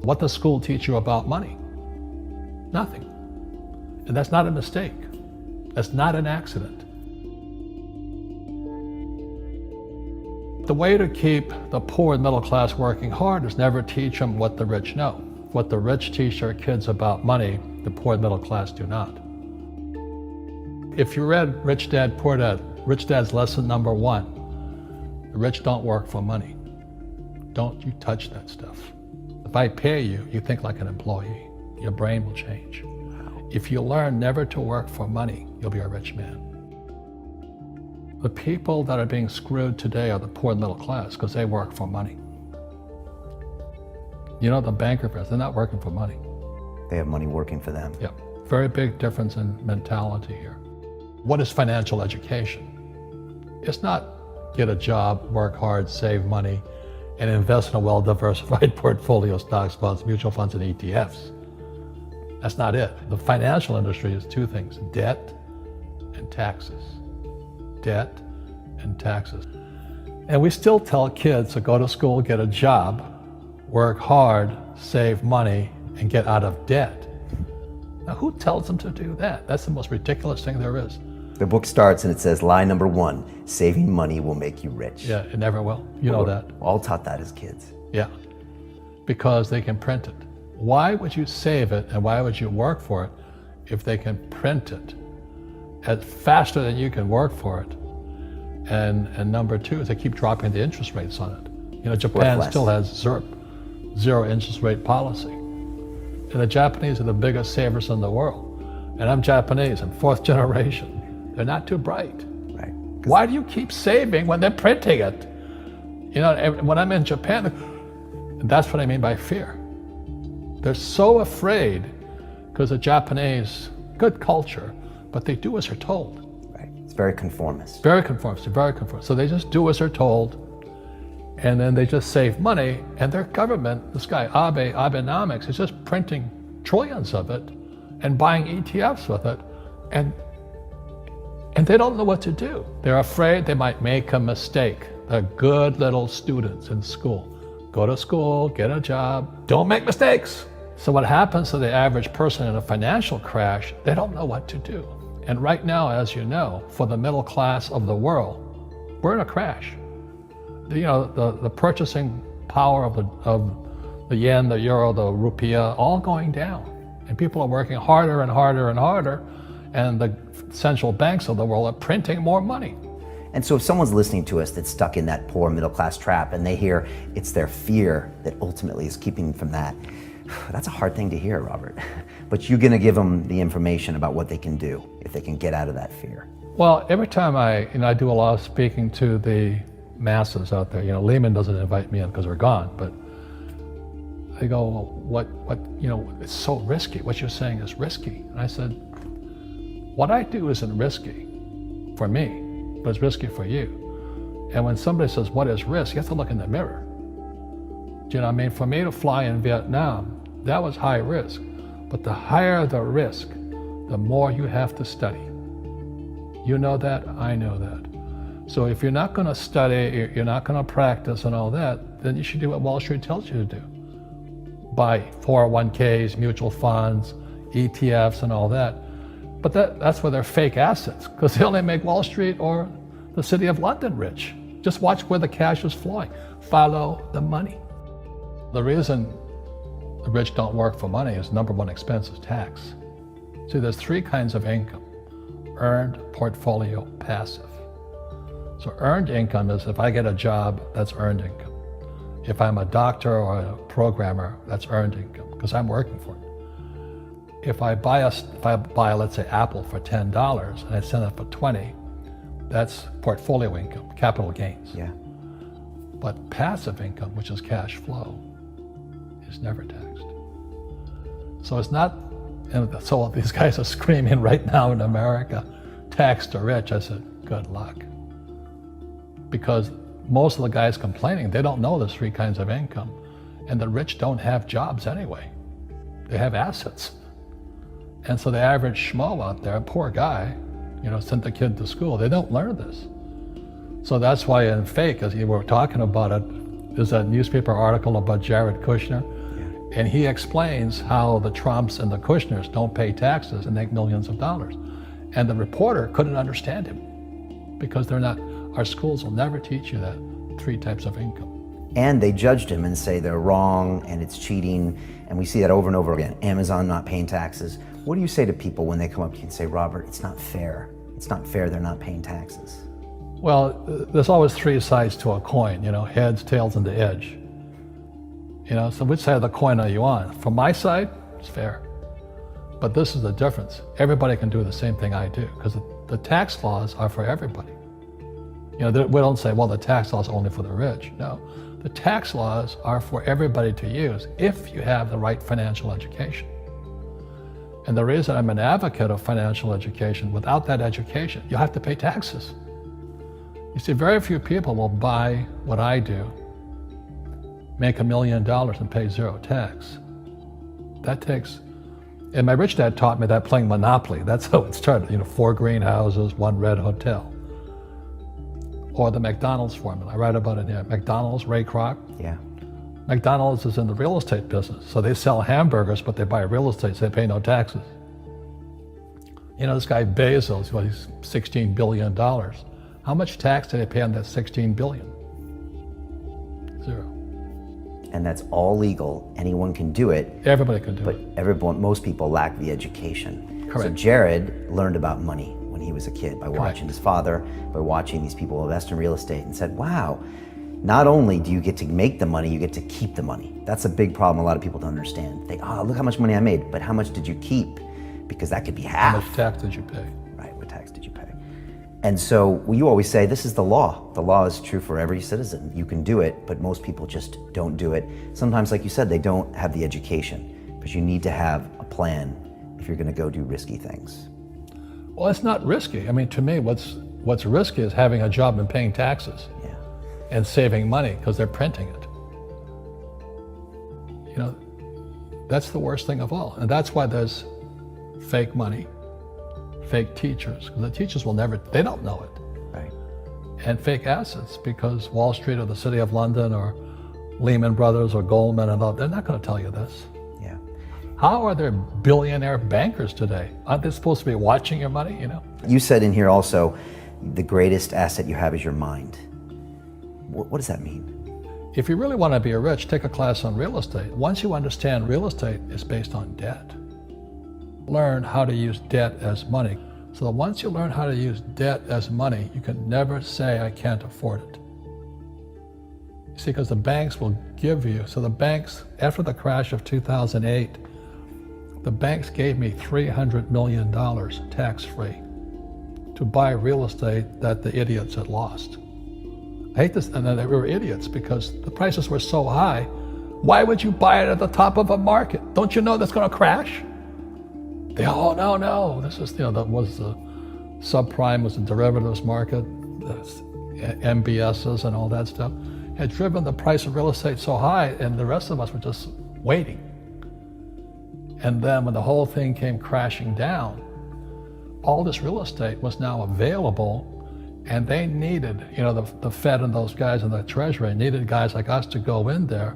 What does school teach you about money? Nothing. And that's not a mistake. That's not an accident. The way to keep the poor and middle class working hard is never teach them what the rich know. What the rich teach their kids about money, the poor and middle class do not. If you read Rich Dad, Poor Dad, Rich Dad's lesson number 1, the rich don't work for money. Don't you touch that stuff. If I pay you, you think like an employee. Your brain will change. If you learn never to work for money, you'll be a rich man. The people that are being screwed today are the poor and middle class because they work for money. You know, the banker friends, they're not working for money. They have money working for them. Yeah, very big difference in mentality here. What is financial education? It's not get a job, work hard, save money, and invest in a well-diversified portfolio of stocks, bonds, mutual funds, and ETFs. That's not it. The financial industry is 2 things, debt and taxes. Debt and taxes. And we still tell kids to go to school, get a job, work hard, save money, and get out of debt. Now, who tells them to do that? That's the most ridiculous thing there is. The book starts and it says, lie number 1, saving money will make you rich. Yeah, it never will. You know that. All taught that as kids. Yeah, because they can print it. Why would you save it and why would you work for it if they can print it faster than you can work for it? And number 2 is they keep dropping the interest rates on it. You know, Japan still has zero interest rate policy. And the Japanese are the biggest savers in the world. And I'm Japanese, I'm 4th generation. They're not too bright. Right. Why do you keep saving when they're printing it? You know, when I'm in Japan, that's what I mean by fear. They're so afraid because the Japanese, good culture, but they do as they're told. Right. It's very conformist. Very conformist, very conformist. So they just do as they're told, and then they just save money, and their government, this guy Abenomics, is just printing trillions of it and buying ETFs with it, and they don't know what to do. They're afraid they might make a mistake. They're good little students in school. Go to school, get a job, don't make mistakes. So what happens to the average person in a financial crash, they don't know what to do. And right now, as you know, for the middle class of the world, we're in a crash. You know, the purchasing power of the yen, the euro, the rupiah, all going down. And people are working harder and harder and harder, and the central banks of the world are printing more money. And so if someone's listening to us that's stuck in that poor middle class trap and they hear it's their fear that ultimately is keeping them from that, that's a hard thing to hear, Robert. But you're gonna give them the information about what they can do if they can get out of that fear. Well, every time I do a lot of speaking to the masses out there, you know, Lehman doesn't invite me in because we're gone, but they go, well, what, you know, it's so risky. What you're saying is risky. And I said, what I do isn't risky for me, but it's risky for you. And when somebody says, what is risk? You have to look in the mirror. Do you know what I mean? For me to fly in Vietnam, that was high risk. But the higher the risk, the more you have to study. You know that, I know that. So if you're not gonna study, you're not gonna practice and all that, then you should do what Wall Street tells you to do. Buy 401ks, mutual funds, ETFs and all that. But that's where they're fake assets, because they only make Wall Street or the city of London rich. Just watch where the cash is flowing. Follow the money. The reason the rich don't work for money is number 1 expense is tax. See, there's 3 kinds of income: earned, portfolio, passive. So earned income is if I get a job, that's earned income. If I'm a doctor or a programmer, that's earned income, because I'm working for it. If I buy, let's say, Apple for $10 and I sell it for $20, that's portfolio income, capital gains. Yeah. But passive income, which is cash flow, is never taxed. So it's not, and so these guys are screaming right now in America, tax the rich. I said, good luck. Because most of the guys complaining, they don't know there's 3 kinds of income. And the rich don't have jobs anyway. They have assets. And so the average schmo out there, poor guy, you know, sent the kid to school, they don't learn this. So that's why in fake, as you were talking about it, there's a newspaper article about Jared Kushner. And he explains how the Trumps and the Kushners don't pay taxes and make millions of dollars. And the reporter couldn't understand him because they're not, our schools will never teach you that 3 types of income. And they judged him and say they're wrong and it's cheating. And we see that over and over again. Amazon not paying taxes. What do you say to people when they come up to you and say, Robert, it's not fair. It's not fair they're not paying taxes. Well, there's always 3 sides to a coin, heads, tails, and the edge. So which side of the coin are you on? From my side, it's fair. But this is the difference. Everybody can do the same thing I do because the tax laws are for everybody. We don't say, well, the tax laws are only for the rich. No, the tax laws are for everybody to use if you have the right financial education. And the reason I'm an advocate of financial education, without that education, you have to pay taxes. You see, very few people will buy what I do, make $1 million and pay 0 tax. That takes, and my rich dad taught me that playing Monopoly. That's how it started, 4 greenhouses, 1 red hotel. Or the McDonald's formula, I write about it here. McDonald's, Ray Kroc. Yeah. McDonald's is in the real estate business. So they sell hamburgers, but they buy real estate, so they pay no taxes. This guy Bezos, he's $16 billion. How much tax did they pay on that $16 billion? 0. And that's all legal. Anyone can do it. Everybody can do it. But most people lack the education. Correct. So Jared learned about money when he was a kid by watching his father, by watching these people invest in real estate, and said, wow, not only do you get to make the money, you get to keep the money. That's a big problem a lot of people don't understand. They, look how much money I made, but how much did you keep? Because that could be half. How much tax did you pay? Right, what tax did you pay? And so you always say, this is the law. The law is true for every citizen. You can do it, but most people just don't do it. Sometimes, like you said, they don't have the education, but you need to have a plan if you're gonna go do risky things. Well, it's not risky. To me, what's risky is having a job and paying taxes. Yeah. And saving money because they're printing it. That's the worst thing of all. And that's why there's fake money, fake teachers, because the teachers they don't know it. Right. And fake assets, because Wall Street or the City of London or Lehman Brothers or Goldman and all, they're not going to tell you this. Yeah. How are there billionaire bankers today? Aren't they supposed to be watching your money, You said in here also, the greatest asset you have is your mind. What does that mean? If you really want to be rich, take a class on real estate. Once you understand real estate is based on debt, learn how to use debt as money. So that once you learn how to use debt as money, you can never say, I can't afford it. You see, because the banks will give you, so the banks, after the crash of 2008, the banks gave me $300 million tax-free to buy real estate that the idiots had lost. I hate this, and they were idiots because the prices were so high. Why would you buy it at the top of a market? Don't you know that's going to crash? No. This is, that was the subprime, was the derivatives market, the MBSs and all that stuff, had driven the price of real estate so high, and the rest of us were just waiting. And then when the whole thing came crashing down, all this real estate was now available. And they needed, the Fed and those guys in the Treasury needed guys like us to go in there.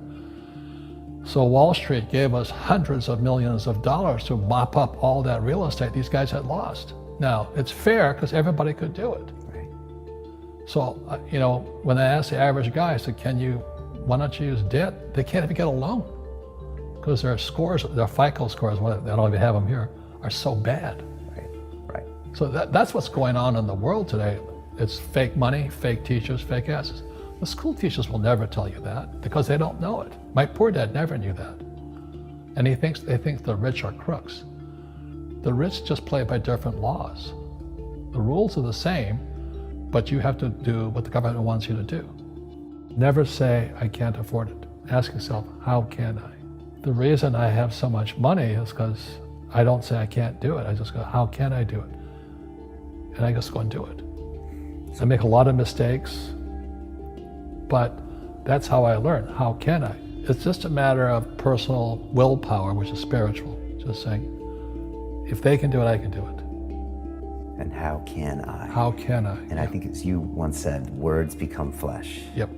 So Wall Street gave us hundreds of millions of dollars to mop up all that real estate these guys had lost. Now, it's fair because everybody could do it. Right. So, when I asked the average guy, I said, why don't you use debt? They can't even get a loan because their scores, their FICO scores, I don't even have them here, are so bad. Right. So that's what's going on in the world today. It's fake money, fake teachers, fake assets. The school teachers will never tell you that because they don't know it. My poor dad never knew that. And they think the rich are crooks. The rich just play by different laws. The rules are the same, but you have to do what the government wants you to do. Never say, I can't afford it. Ask yourself, how can I? The reason I have so much money is because I don't say I can't do it. I just go, how can I do it? And I just go and do it. I make a lot of mistakes, but that's how I learn. How can I? It's just a matter of personal willpower, which is spiritual. Just saying, if they can do it, I can do it. And how can I? How can I? And I think as you once said, words become flesh. Yep.